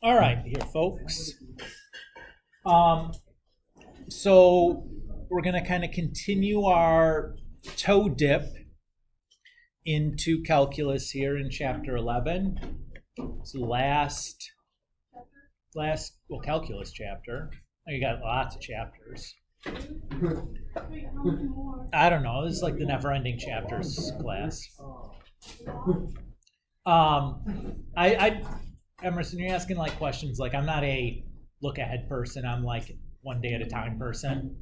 All right, here, folks. So we're going to kind of continue our toe dip into calculus here in chapter 11. It's the last calculus chapter. You got lots of chapters. I don't know. This is like the never-ending chapters class. Emerson, you're asking like questions. Like, I'm not a look-ahead person. I'm like one day at a time person.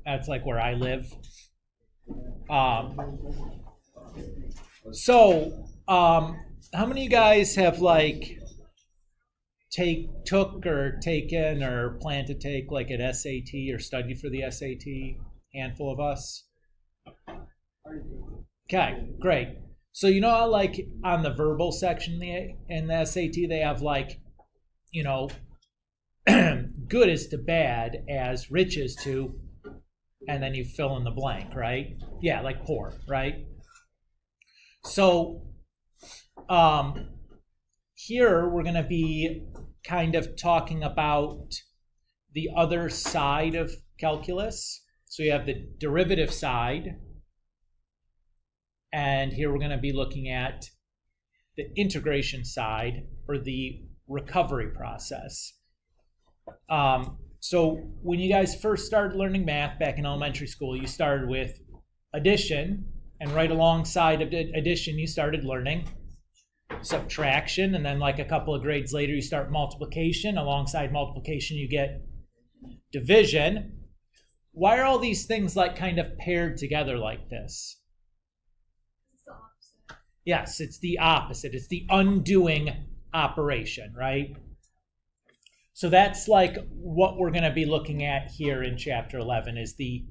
That's like where I live. How many of you guys have like took or taken or plan to take like an SAT or study for the SAT? Handful of us. Okay, great. So you know how like on the verbal section in the SAT they have like, you know, good is to bad as rich is to, and then you fill in the blank, right? Yeah, like poor, right? So here we're going to be kind of talking about the other side of calculus. So you have the derivative side, and here we're going to be looking at the integration side, or the recovery process. So when you guys first started learning math back in elementary school, you started with addition, and right alongside of addition you started learning subtraction, and then like a couple of grades later you start multiplication. Alongside multiplication you get division. Why are all these things like kind of paired together like this? It's the opposite. Yes, it's the opposite. It's the undoing operation, right? So that's like what we're going to be looking at here in chapter 11 is the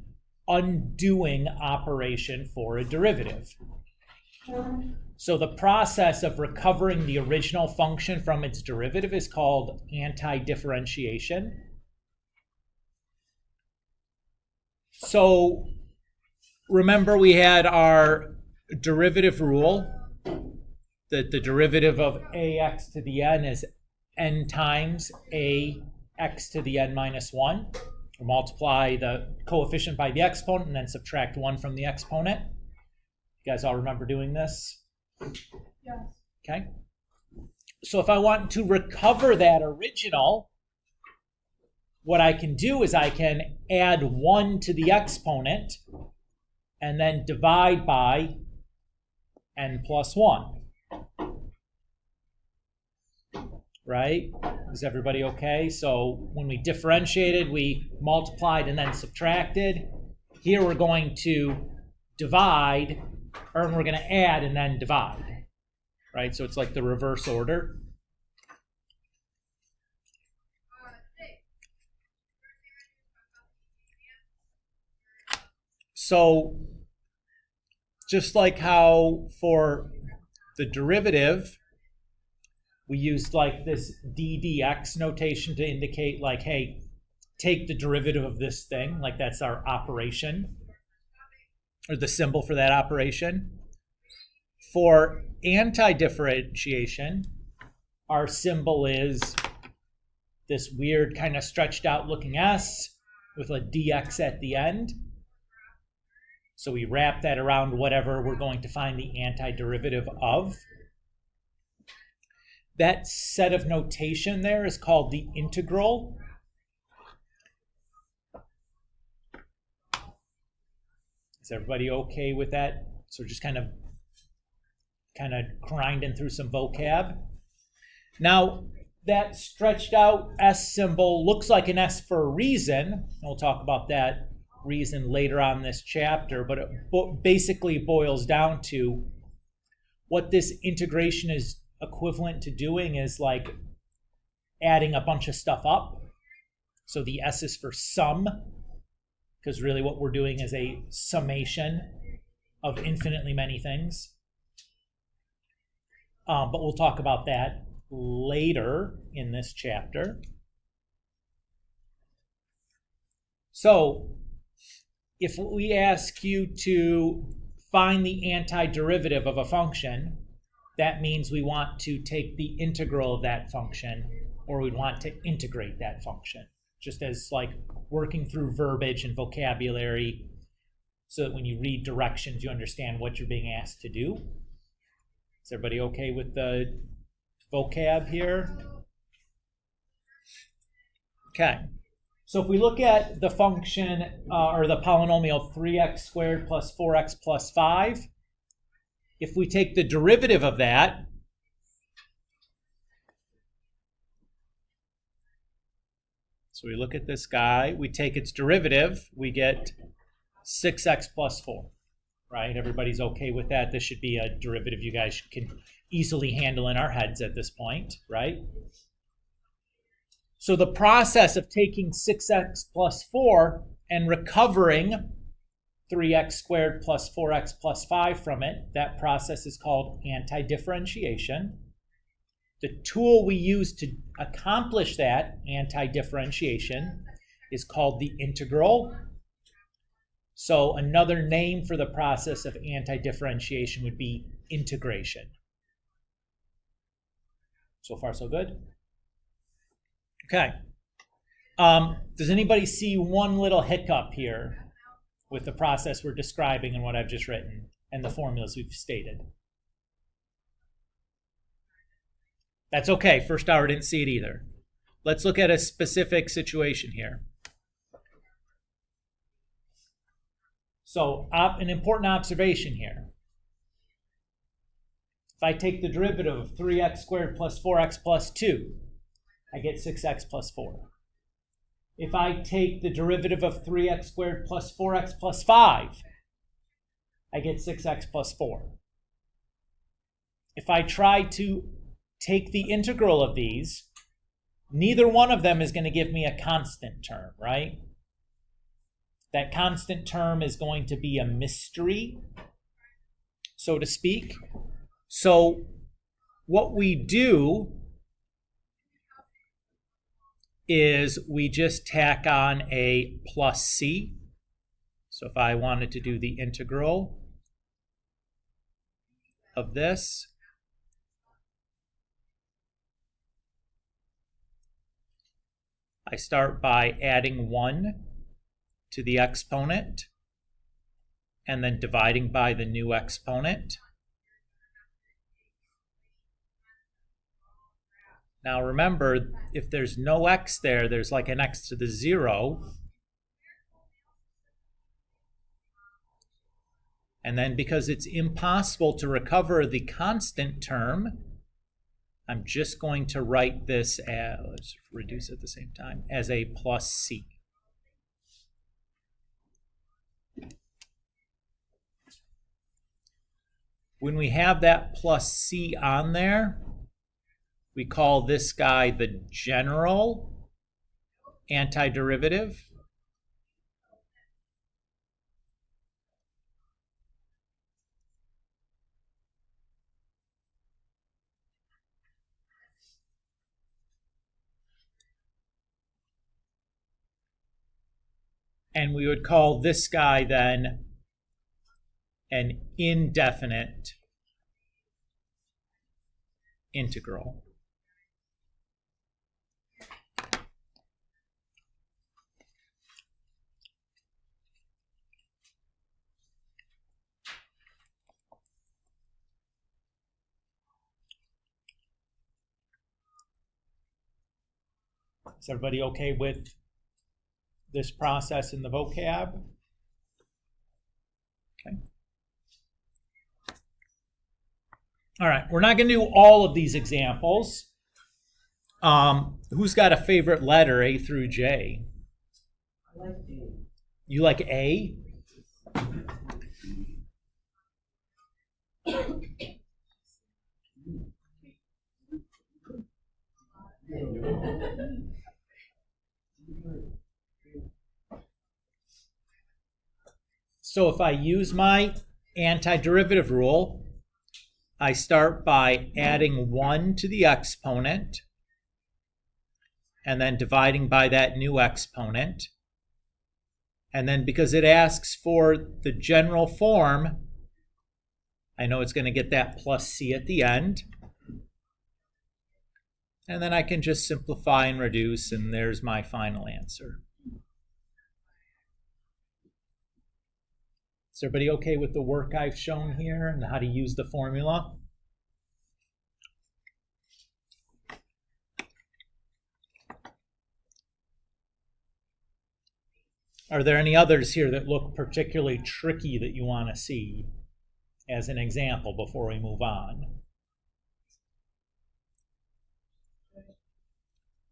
undoing operation for a derivative. So the process of recovering the original function from its derivative is called anti-differentiation. So remember we had our derivative rule that the derivative of ax to the n is n times ax to the n minus 1. We'll multiply the coefficient by the exponent and then subtract 1 from the exponent. You guys all remember doing this? Yes. Okay. So if I want to recover that original, what I can do is I can add 1 to the exponent and then divide by n plus 1. Right? Is everybody okay? So when we differentiated, we multiplied and then subtracted. Here we're going to divide, or we're going to add and then divide. Right? So it's like the reverse order. So just like how for the derivative, we used like this ddx notation to indicate like, hey, take the derivative of this thing, like that's our operation, or the symbol for that operation. For anti-differentiation, our symbol is this weird kind of stretched out looking s with a dx at the end. So we wrap that around whatever we're going to find the antiderivative of. That set of notation there is called the integral. Is everybody okay with that? So just kind of grinding through some vocab. Now, that stretched out S symbol looks like an S for a reason. And we'll talk about that reason later on in this chapter, but it basically boils down to what this integration is equivalent to doing is like adding a bunch of stuff up. So the S is for sum, because really what we're doing is a summation of infinitely many things. But we'll talk about that later in this chapter. So if we ask you to find the antiderivative of a function, that means we want to take the integral of that function, or we want to integrate that function, just as like working through verbiage and vocabulary so that when you read directions, you understand what you're being asked to do. Is everybody okay with the vocab here? Okay. So if we look at the function or the polynomial 3x squared plus 4x plus 5, if we take the derivative of that, so we look at this guy, we take its derivative, we get 6x plus 4, right? Everybody's okay with that? This should be a derivative you guys can easily handle in our heads at this point, right? So the process of taking 6x plus 4 and recovering 3x squared plus 4x plus 5 from it, that process is called antidifferentiation. The tool we use to accomplish that antidifferentiation is called the integral. So another name for the process of antidifferentiation would be integration. So far, so good? Okay. Does anybody see one little hiccup here with the process we're describing and what I've just written and the formulas we've stated? That's okay. First hour didn't see it either. Let's look at a specific situation here. So an important observation here. If I take the derivative of 3x squared plus 4x plus 2, I get 6x plus 4. If I take the derivative of 3x squared plus 4x plus 5, I get 6x plus 4. If I try to take the integral of these, neither one of them is going to give me a constant term, right? That constant term is going to be a mystery, so to speak. So what we do is we just tack on a plus c. So if I wanted to do the integral of this, I start by adding 1 to the exponent and then dividing by the new exponent. Now remember, if there's no x there, there's like an x to the 0. And then because it's impossible to recover the constant term, I'm just going to write this as, let's reduce at the same time, as a plus c. When we have that plus c on there, we call this guy the general antiderivative. And we would call this guy then an indefinite integral. Is everybody okay with this process in the vocab? Okay. All right, we're not going to do all of these examples. Who's got a favorite letter, A through J? I like A. You like A? So if I use my antiderivative rule, I start by adding 1 to the exponent and then dividing by that new exponent. And then because it asks for the general form, I know it's going to get that plus c at the end. And then I can just simplify and reduce, and there's my final answer. Is everybody okay with the work I've shown here and how to use the formula? Are there any others here that look particularly tricky that you want to see as an example before we move on?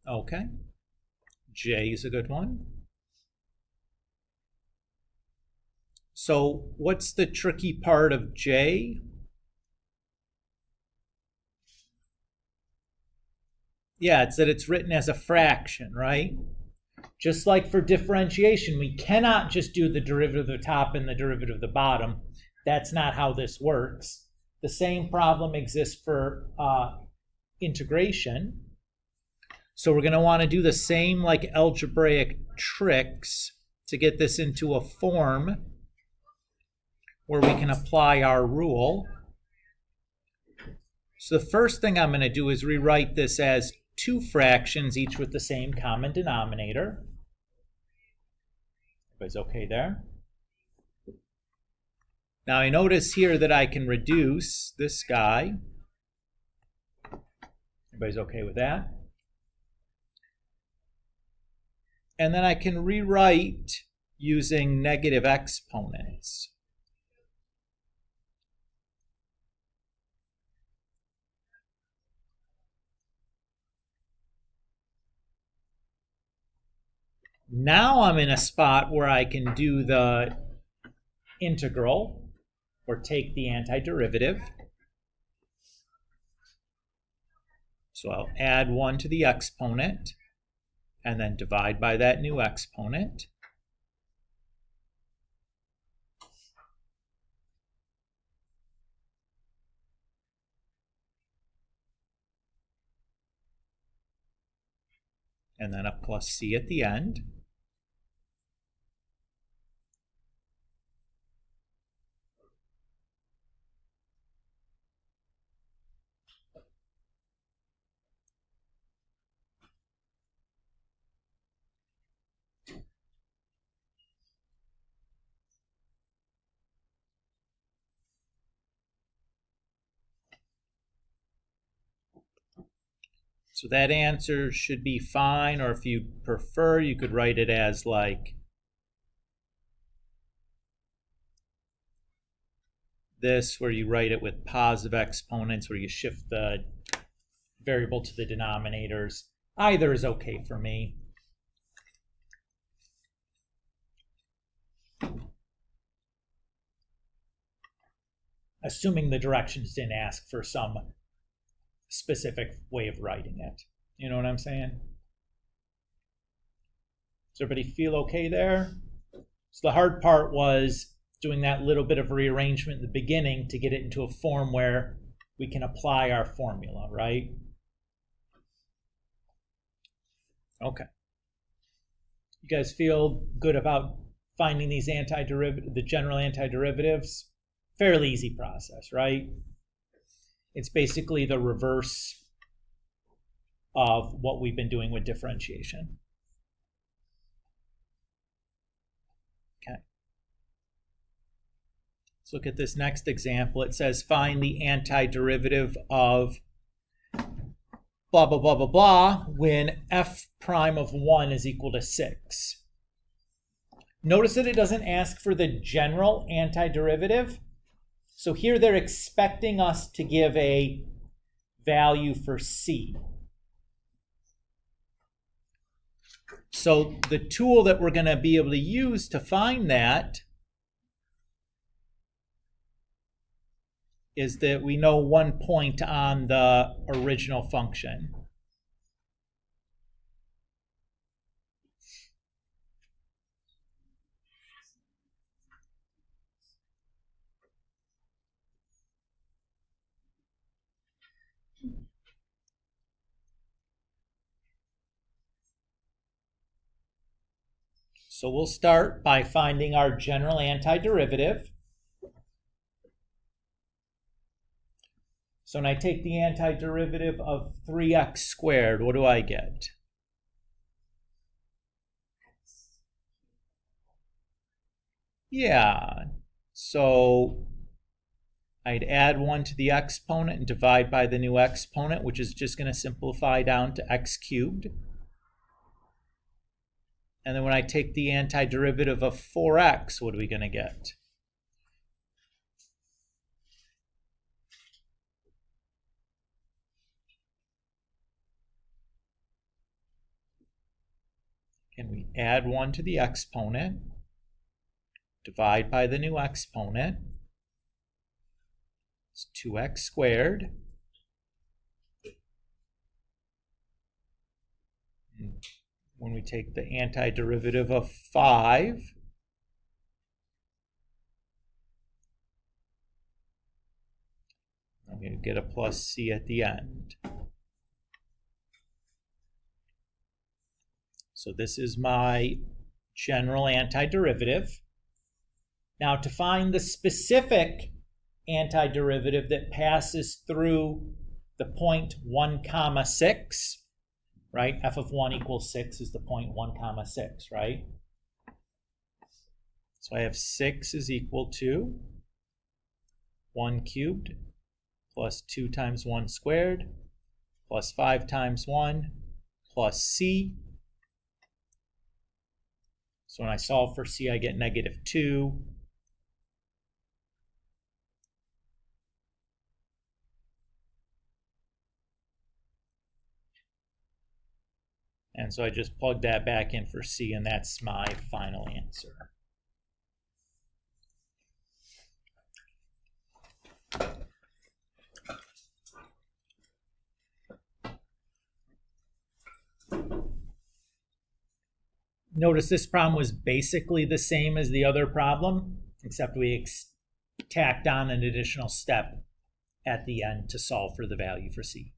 Okay. J is a good one. So what's the tricky part of J? Yeah, it's that it's written as a fraction, right? Just like for differentiation, we cannot just do the derivative of the top and the derivative of the bottom. That's not how this works. The same problem exists for integration. So we're going to want to do the same like algebraic tricks to get this into a form where we can apply our rule. So the first thing I'm going to do is rewrite this as two fractions, each with the same common denominator. Everybody's okay there? Now I notice here that I can reduce this guy. Everybody's okay with that? And then I can rewrite using negative exponents. Now I'm in a spot where I can do the integral, or take the antiderivative. So I'll add 1 to the exponent, and then divide by that new exponent. And then a plus c at the end. So that answer should be fine, or if you prefer, you could write it as like this, where you write it with positive exponents, where you shift the variable to the denominators. Either is okay for me. Assuming the directions didn't ask for some specific way of writing it. You know what I'm saying? Does everybody feel okay there? So the hard part was doing that little bit of rearrangement in the beginning to get it into a form where we can apply our formula, right? Okay. You guys feel good about finding these the general antiderivatives? Fairly easy process, right? It's basically the reverse of what we've been doing with differentiation. Okay. Let's look at this next example. It says find the antiderivative of blah, blah, blah, blah, blah when f prime of 1 is equal to 6. Notice that it doesn't ask for the general antiderivative. So here they're expecting us to give a value for c. So the tool that we're going to be able to use to find that is that we know one point on the original function. So we'll start by finding our general antiderivative. So when I take the antiderivative of 3x squared, what do I get? Yeah, so I'd add 1 to the exponent and divide by the new exponent, which is just going to simplify down to x cubed. And then when I take the antiderivative of 4x, what are we going to get? And we add 1 to the exponent, divide by the new exponent. It's 2x squared. And when we take the antiderivative of 5, I'm going to get a plus c at the end. So this is my general antiderivative. Now to find the specific antiderivative that passes through the point 1 comma 6, right? F of 1 equals 6 is the point 1 comma 6, right? So I have 6 is equal to 1 cubed plus 2 times 1 squared plus 5 times 1 plus c. So when I solve for c, I get -2. And so I just plug that back in for c, and that's my final answer. Notice this problem was basically the same as the other problem, except we tacked on an additional step at the end to solve for the value for c.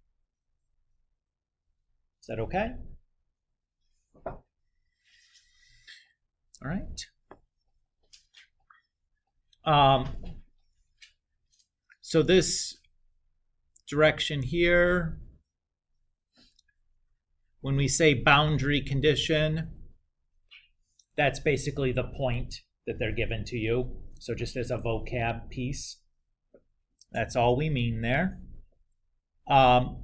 Is that okay? All right. So this direction here, when we say boundary condition, that's basically the point that they're given to you. So just as a vocab piece, that's all we mean there. Do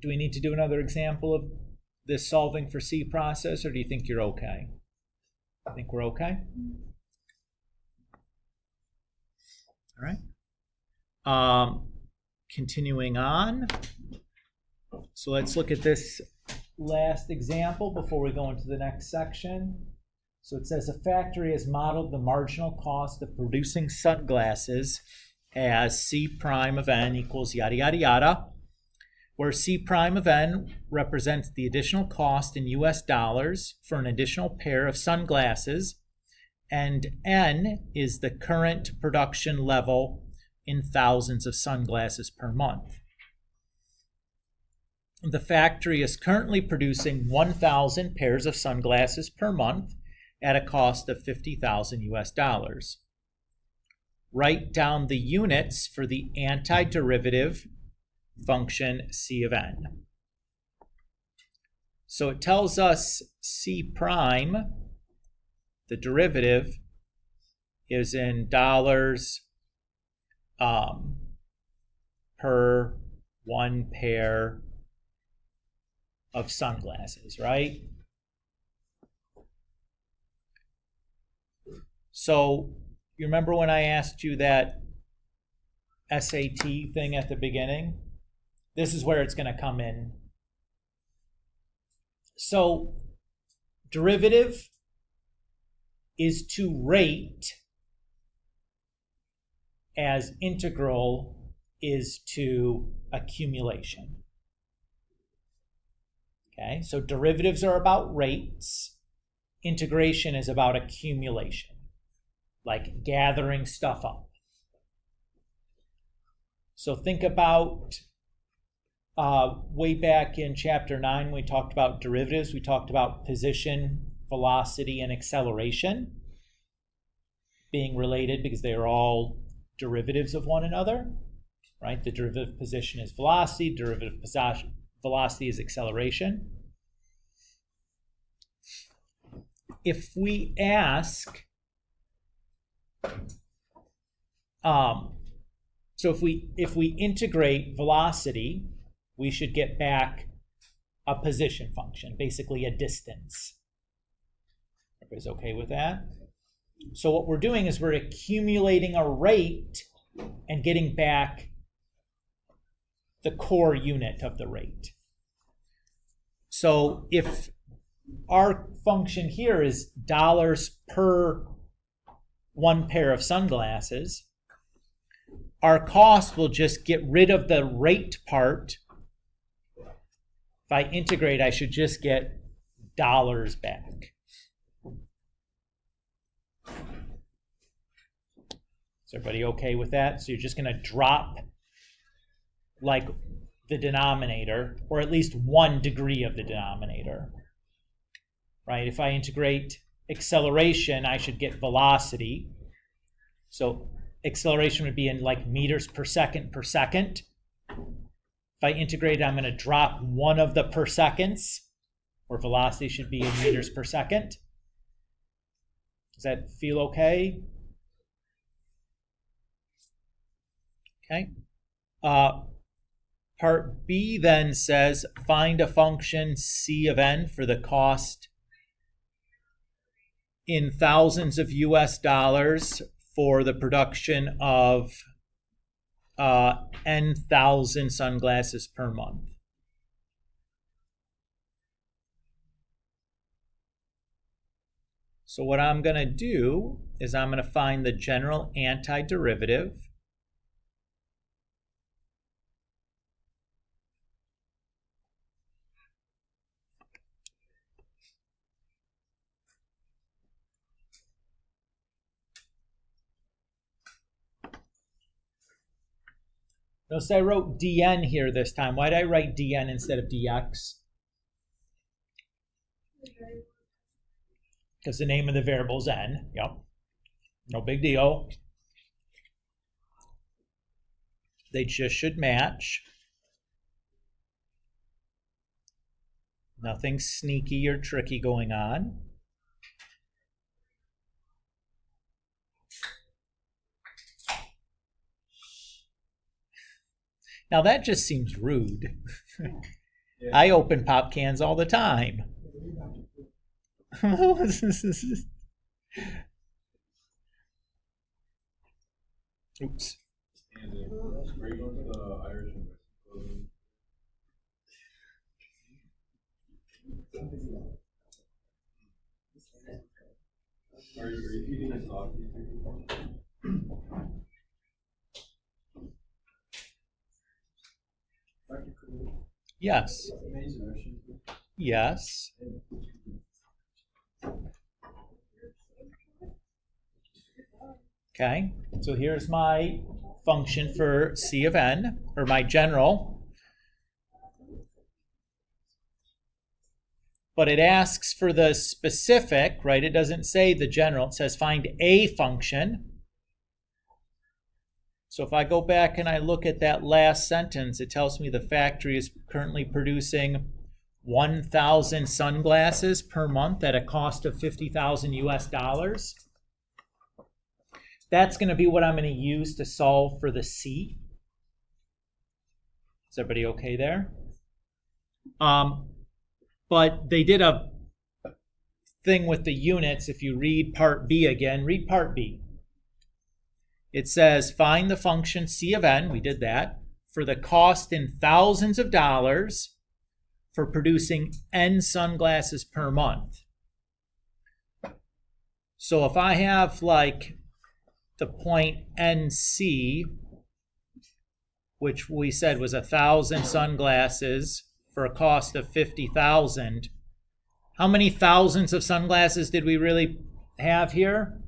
we need to do another example of this solving for C process, or do you think you're okay? I think we're okay? All right. Continuing on. So let's look at this last example before we go into the next section. So it says a factory has modeled the marginal cost of producing sunglasses as C prime of n equals yada yada yada, where C prime of n represents the additional cost in US dollars for an additional pair of sunglasses, and n is the current production level in thousands of sunglasses per month. The factory is currently producing 1,000 pairs of sunglasses per month at a cost of 50,000 US dollars. Write down the units for the antiderivative function C of n. So it tells us C prime, the derivative, is in dollars per one pair of sunglasses, right? So you remember when I asked you that SAT thing at the beginning? This is where it's going to come in. So derivative is to rate as integral is to accumulation. Okay, so derivatives are about rates. Integration is about accumulation, like gathering stuff up. So think about way back in chapter 9, we talked about derivatives. We talked about position, velocity, and acceleration being related because they are all derivatives of one another, right? The derivative position is velocity, derivative velocity is acceleration. If we ask, so if we integrate velocity, we should get back a position function, basically a distance. Everybody's okay with that? So what we're doing is we're accumulating a rate and getting back the core unit of the rate. So if our function here is dollars per one pair of sunglasses, our cost will just get rid of the rate part. If I integrate, I should just get dollars back. Is everybody okay with that? So you're just going to drop like the denominator, or at least 1 degree of the denominator, right? If I integrate acceleration, I should get velocity. So acceleration would be in like meters per second per second. If I integrate, I'm going to drop one of the per seconds, where velocity should be in meters per second. Does that feel okay? Okay. Part B then says find a function C of n for the cost in thousands of US dollars for the production of n thousand sunglasses per month. So what I'm going to do is I'm going to find the general antiderivative. Notice I wrote dn here this time. Why did I write dn instead of dx? Because the name of the variable is n. Yep. No big deal. They just should match. Nothing sneaky or tricky going on. Now that just seems rude. I open pop cans all the time. Oops. Are you repeating the talk? Yes. Yes. Okay, so here's my function for C of n, or my general. But it asks for the specific, right? It doesn't say the general. It says find a function. So if I go back and I look at that last sentence, it tells me the factory is currently producing 1,000 sunglasses per month at a cost of 50,000 US dollars. That's going to be what I'm going to use to solve for the C. Is everybody okay there? But they did a thing with the units. If you read part B again, read part B. It says find the function C of n, we did that, for the cost in thousands of dollars for producing n sunglasses per month. So if I have like the point NC, which we said was 1,000 sunglasses for a cost of 50,000, how many thousands of sunglasses did we really have here?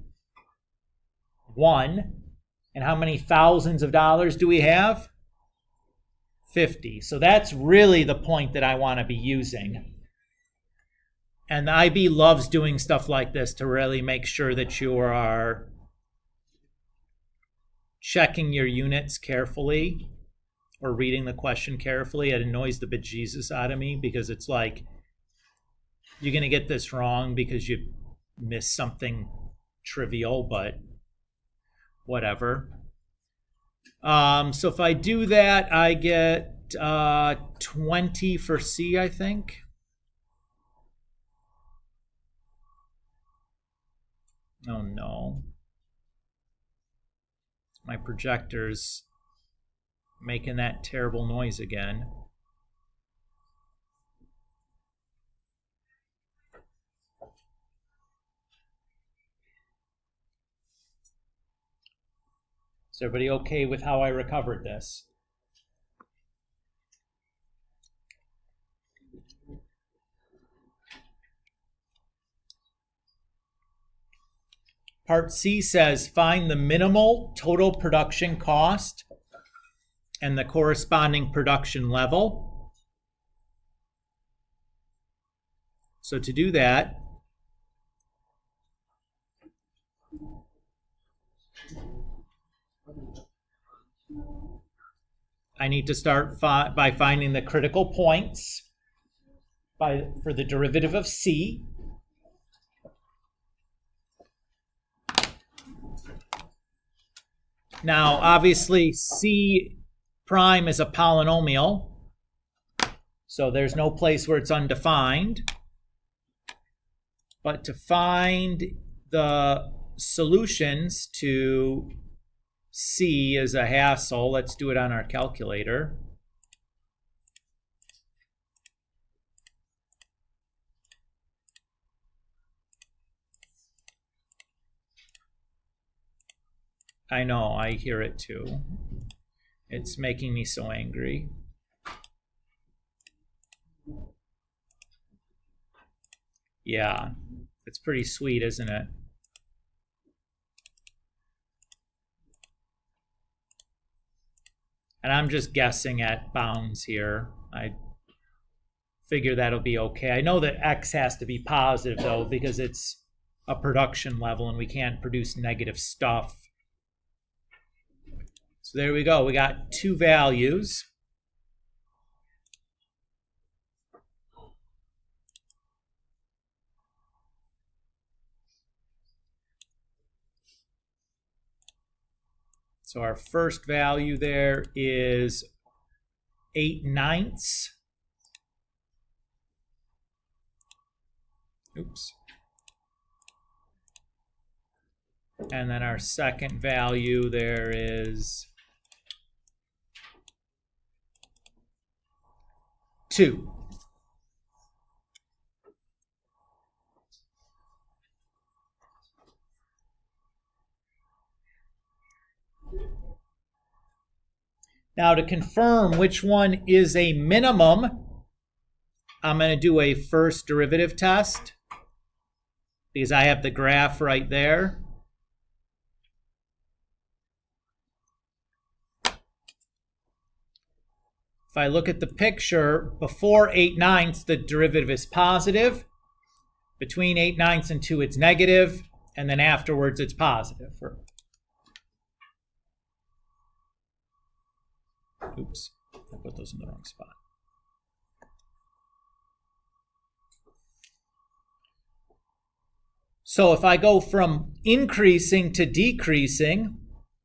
1. And how many thousands of dollars do we have? 50. So that's really the point that I want to be using. And the IB loves doing stuff like this to really make sure that you are checking your units carefully or reading the question carefully. It annoys the bejesus out of me because it's like, you're going to get this wrong because you missed something trivial, but whatever. So if I do that, I get 20 for C, I think. Oh no. My projector's making that terrible noise again. Is everybody okay with how I recovered this? Part C says find the minimal total production cost and the corresponding production level. So to do that, I need to start by finding the critical points for the derivative of C. Now, obviously, C prime is a polynomial, so there's no place where it's undefined. But to find the solutions to C is a hassle. Let's do it on our calculator. I know, I hear it too. It's making me so angry. Yeah, it's pretty sweet, isn't it? And I'm just guessing at bounds here. I figure that'll be okay. I know that X has to be positive though, because it's a production level and we can't produce negative stuff. So there we go. We got two values. So our first value there is 8/9. Oops. And then our second value there is 2. Now to confirm which one is a minimum, I'm going to do a first derivative test because I have the graph right there. If I look at the picture, before 8/9, the derivative is positive. Between 8/9 and 2, it's negative. And then afterwards, it's positive. Oops, I put those in the wrong spot. So if I go from increasing to decreasing,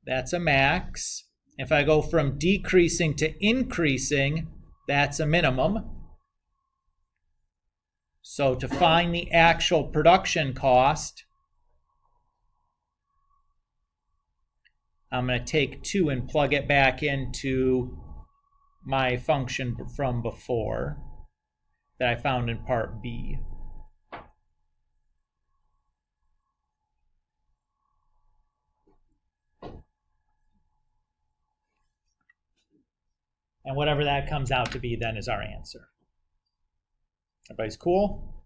that's a max. If I go from decreasing to increasing, that's a minimum. So to find the actual production cost, I'm going to take 2 and plug it back into my function from before that I found in part B. And whatever that comes out to be then is our answer. Everybody's cool?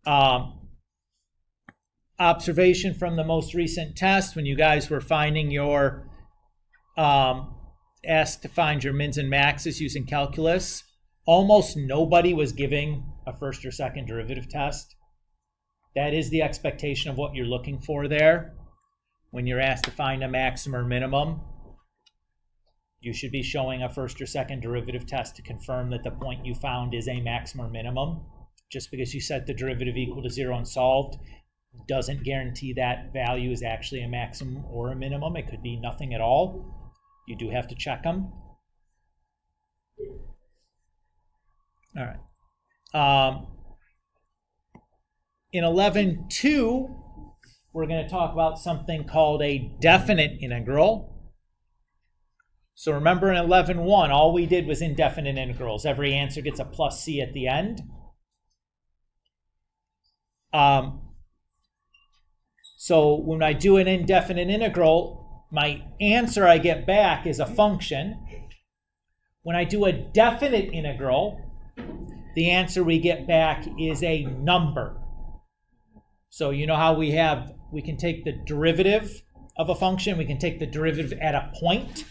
Okay. Observation from the most recent test when you guys were finding your, asked to find your mins and maxes using calculus, almost nobody was giving a first or second derivative test. That is the expectation of what you're looking for there. when you're asked to find a maximum or minimum, you should be showing a first or second derivative test to confirm that the point you found is a maximum or minimum. Just because you set the derivative equal to 0 and solved doesn't guarantee that value is actually a maximum or a minimum. It could be nothing at all. You do have to check them. All right. In 11.2, we're going to talk about something called a definite integral. So remember in 11.1, all we did was indefinite integrals. Every answer gets a plus c at the end. So when I do an indefinite integral, my answer I get back is a function. When I do a definite integral, the answer we get back is a number. So you know how we can take the derivative of a function, we can take the derivative at a point,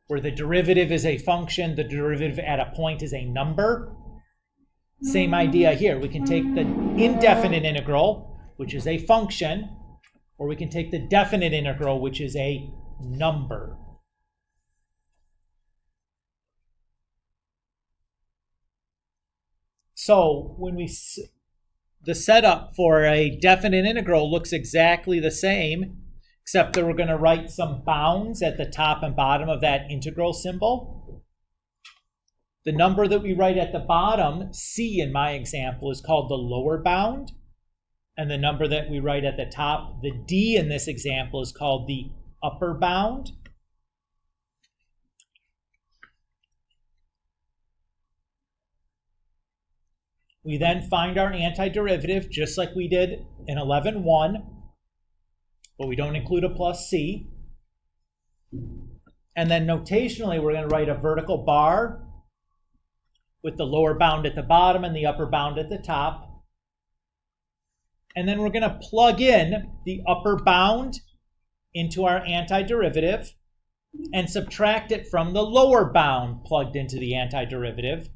where the derivative is a function, the derivative at a point is a number. Same idea here. We can take the indefinite integral, which is a function, or we can take the definite integral, which is a number. So when the setup for a definite integral looks exactly the same, except that we're going to write some bounds at the top and bottom of that integral symbol. The number that we write at the bottom, c in my example, is called the lower bound. And the number that we write at the top, the d in this example, is called the upper bound. We then find our antiderivative just like we did in 11.1, but we don't include a plus c. And then notationally, we're going to write a vertical bar with the lower bound at the bottom and the upper bound at the top. And then we're going to plug in the upper bound into our antiderivative and subtract it from the lower bound plugged into the antiderivative.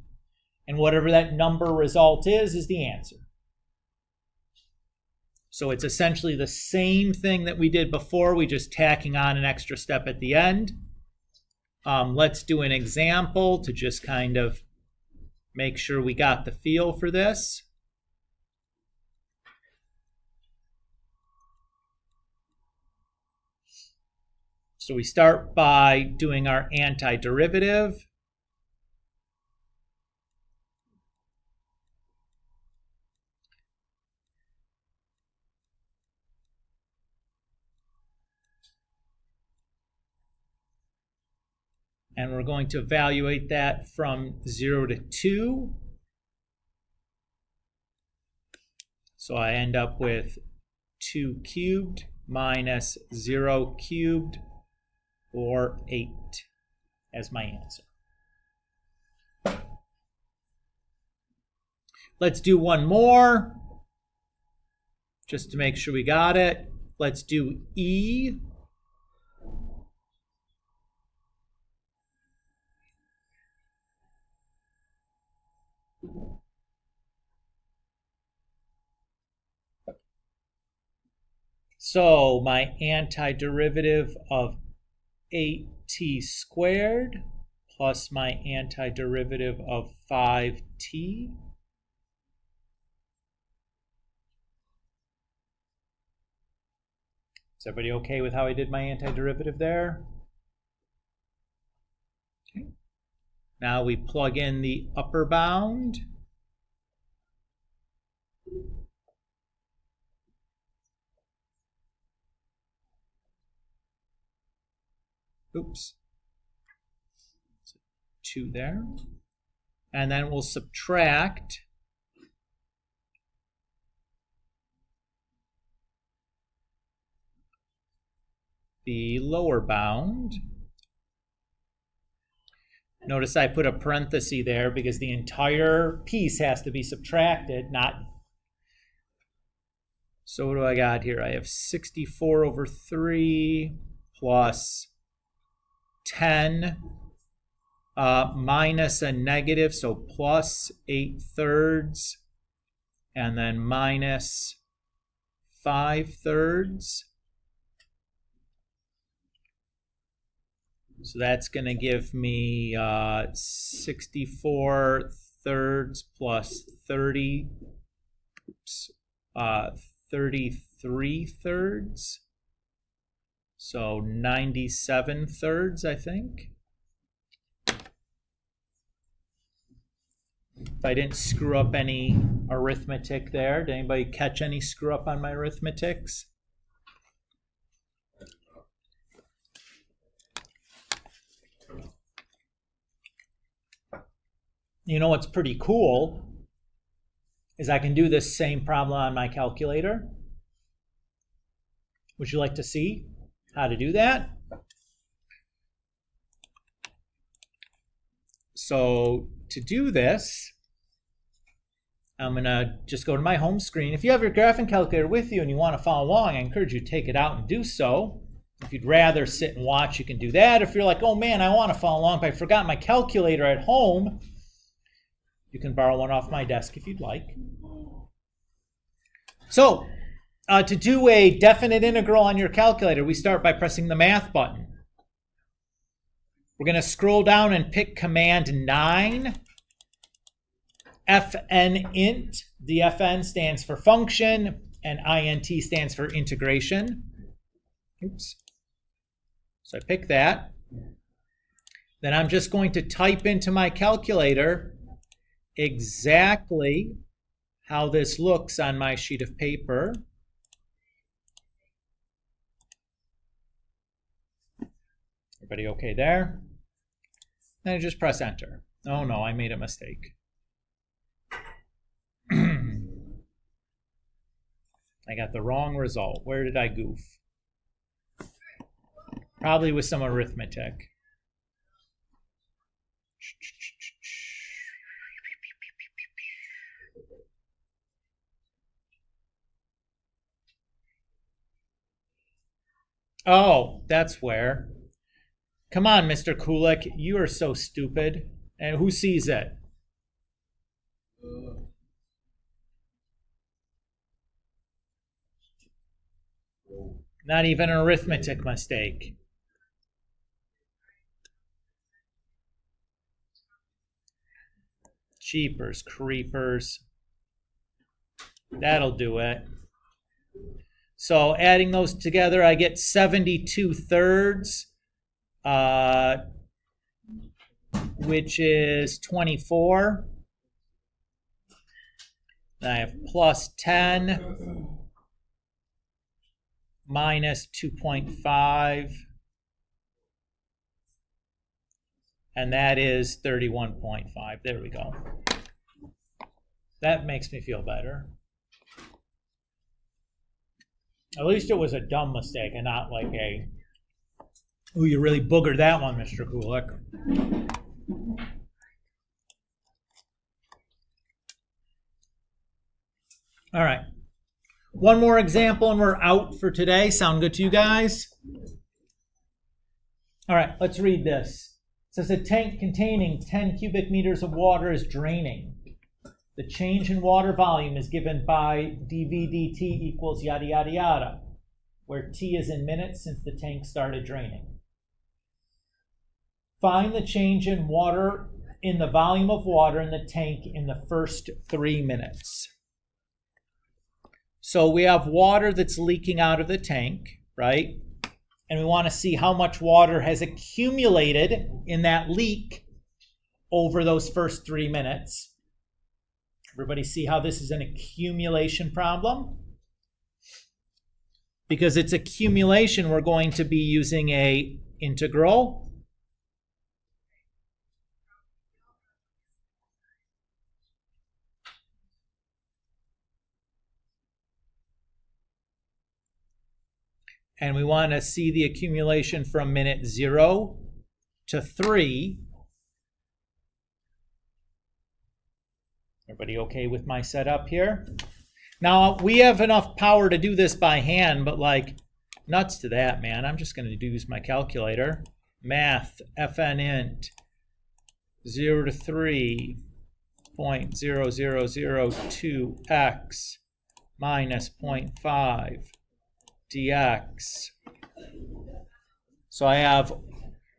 And whatever that number result is the answer. So it's essentially the same thing that we did before, we just tacking on an extra step at the end. Let's do an example to just kind of make sure we got the feel for this. So we start by doing our antiderivative. And we're going to evaluate that from 0 to 2. So I end up with 2 cubed minus 0 cubed, or 8 as my answer. Let's do one more, just to make sure we got it. Let's do E. So my antiderivative of 8t squared plus my antiderivative of 5t. Is everybody okay with how I did my antiderivative there? Okay. Now we plug in the upper bound. Oops. 2 there. And then we'll subtract the lower bound. Notice I put a parenthesis there because the entire piece has to be subtracted, not. So what do I got here? I have 64 over 3 plus 10 minus a negative, so plus 8/3, and then minus 5/3. So that's going to give me 64 thirds plus 33 thirds. So 97 thirds, I think. If I didn't screw up any arithmetic there, did anybody catch any screw up on my arithmetics? You know what's pretty cool is I can do this same problem on my calculator. Would you like to see how to do that? So to do this, I'm going to just go to my home screen. If you have your graphing calculator with you and you want to follow along, I encourage you to take it out and do so. If you'd rather sit and watch, you can do that. If you're like, oh man, I want to follow along, but I forgot my calculator at home, you can borrow one off my desk if you'd like. So, to do a definite integral on your calculator, we start by pressing the math button. We're going to scroll down and pick command 9, FN int. The FN stands for function, and INT stands for integration. Oops. So I pick that. Then I'm just going to type into my calculator exactly how this looks on my sheet of paper. Everybody okay there? Then I just press enter. Oh no, I made a mistake. I got the wrong result. Where did I goof? Probably with some arithmetic. Oh, that's where. Come on, Mr. Kulik, you are so stupid. And who sees it? Not even an arithmetic mistake. Cheapers, creepers. That'll do it. So adding those together, I get 72 thirds, which is 24. Then I have plus 10 minus 2.5. And that is 31.5. There we go. That makes me feel better. At least it was a dumb mistake and not like a, ooh, you really boogered that one, Mr. Kulik. All right. One more example and we're out for today. Sound good to you guys? All right, let's read this. It says a tank containing 10 cubic meters of water is draining. The change in water volume is given by dV dt equals yada, yada, yada, where t is in minutes since the tank started draining. Find the change in water in the volume of water in the tank in the first 3 minutes. So we have water that's leaking out of the tank, right? And we want to see how much water has accumulated in that leak over those first 3 minutes. Everybody see how this is an accumulation problem? Because it's accumulation, we're going to be using a integral. And we want to see the accumulation from minute 0 to 3. Everybody okay with my setup here? Now, we have enough power to do this by hand, but like, nuts to that, man. I'm just going to use my calculator. Math, FN int, 0 to 3, 0.0002x minus 0.5 dx. So I have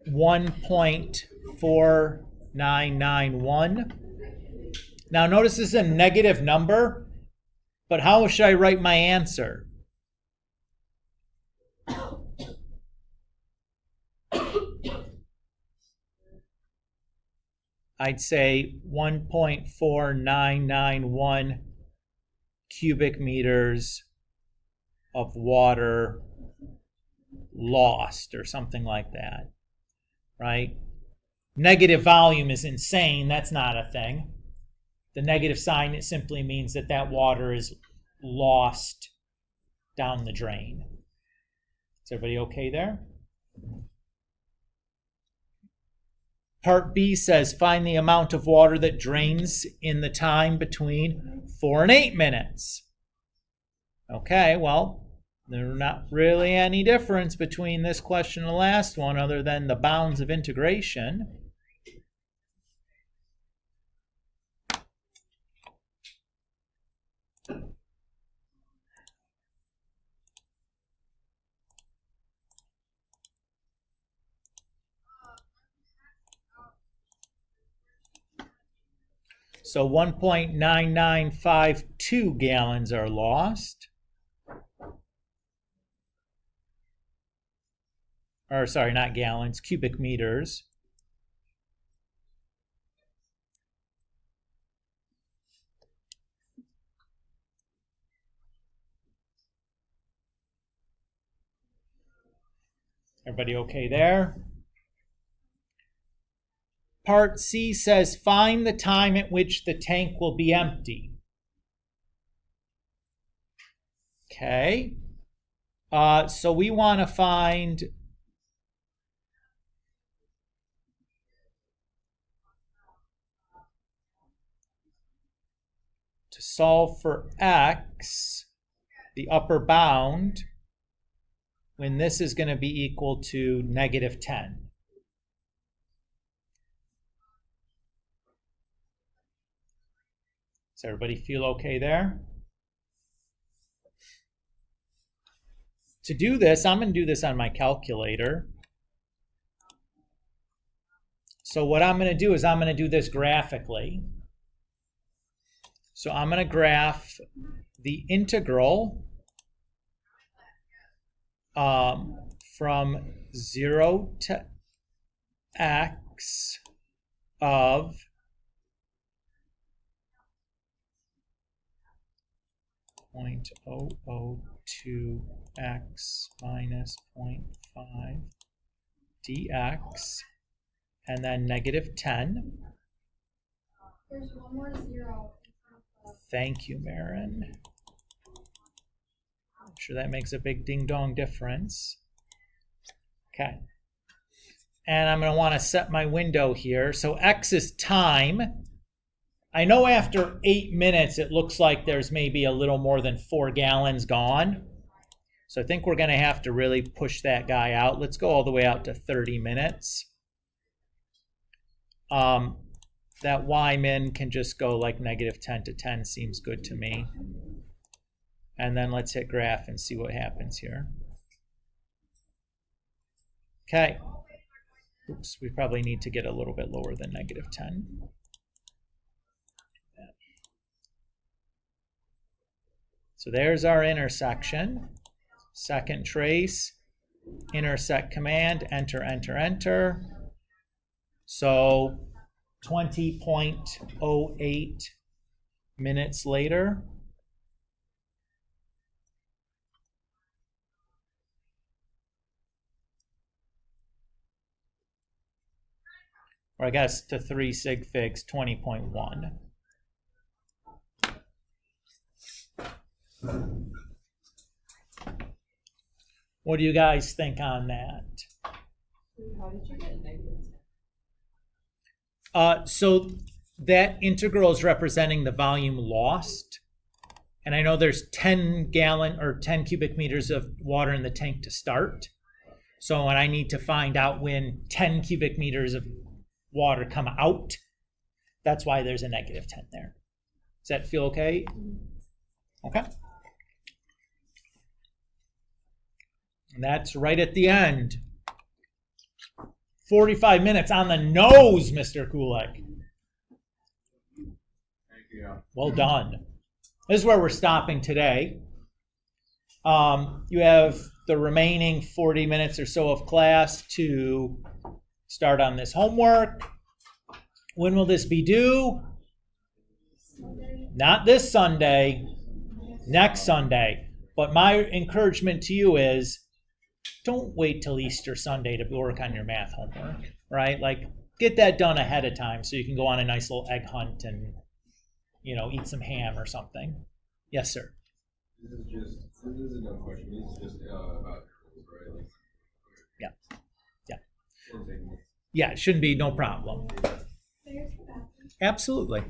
1.4991. Now notice this is a negative number, but how should I write my answer? I'd say 1.4991 cubic meters of water lost or something like that, right? Negative volume is insane. That's not a thing. The negative sign, it simply means that that water is lost down the drain. Is everybody okay there? Part B says, find the amount of water that drains in the time between 4 and 8 minutes. Okay, well, there's not really any difference between this question and the last one other than the bounds of integration. So 1.9952 gallons are lost. Or sorry, not gallons, cubic meters. Everybody okay there? Part C says, find the time at which the tank will be empty. Okay. So we want to find to solve for x, the upper bound, when this is going to be equal to negative 10. Does everybody feel okay there? To do this, I'm going to do this on my calculator. So what I'm going to do is I'm going to do this graphically. So I'm going to graph the integral from 0 to x of 0.002x minus 0.5 dx, and then negative 10. There's one more zero. Thank you, Marin. I'm sure that makes a big ding-dong difference. Okay. And I'm going to want to set my window here. So x is time. I know after 8 minutes, it looks like there's maybe a little more than 4 gallons gone. So I think we're going to have to really push that guy out. Let's go all the way out to 30 minutes. That y min can just go like negative 10 to 10 seems good to me. And then let's hit graph and see what happens here. Okay. Oops, we probably need to get a little bit lower than negative 10. So there's our intersection. Second trace, intersect command, enter, enter, enter. So 20.08 minutes later. Or I guess to 3 sig figs, 20.1. What do you guys think on that? How did you get negative 10? So that integral is representing the volume lost. And I know there's 10 gallon or 10 cubic meters of water in the tank to start. So when I need to find out when 10 cubic meters of water come out, that's why there's a negative 10 there. Does that feel okay? Okay. And that's right at the end. 45 minutes on the nose, Mr. Kulik. Thank you. Well done. This is where we're stopping today. You have the remaining 40 minutes or so of class to start on this homework. When will this be due? Not this Sunday, next Sunday. But my encouragement to you is don't wait till Easter Sunday to work on your math homework, right? Like, get that done ahead of time so you can go on a nice little egg hunt and, eat some ham or something. Yes, sir. This is a dumb question. This is just about rules, right? Like, Yeah. Yeah. one thing. Yeah, it shouldn't be no problem. There's the bathroom. Absolutely.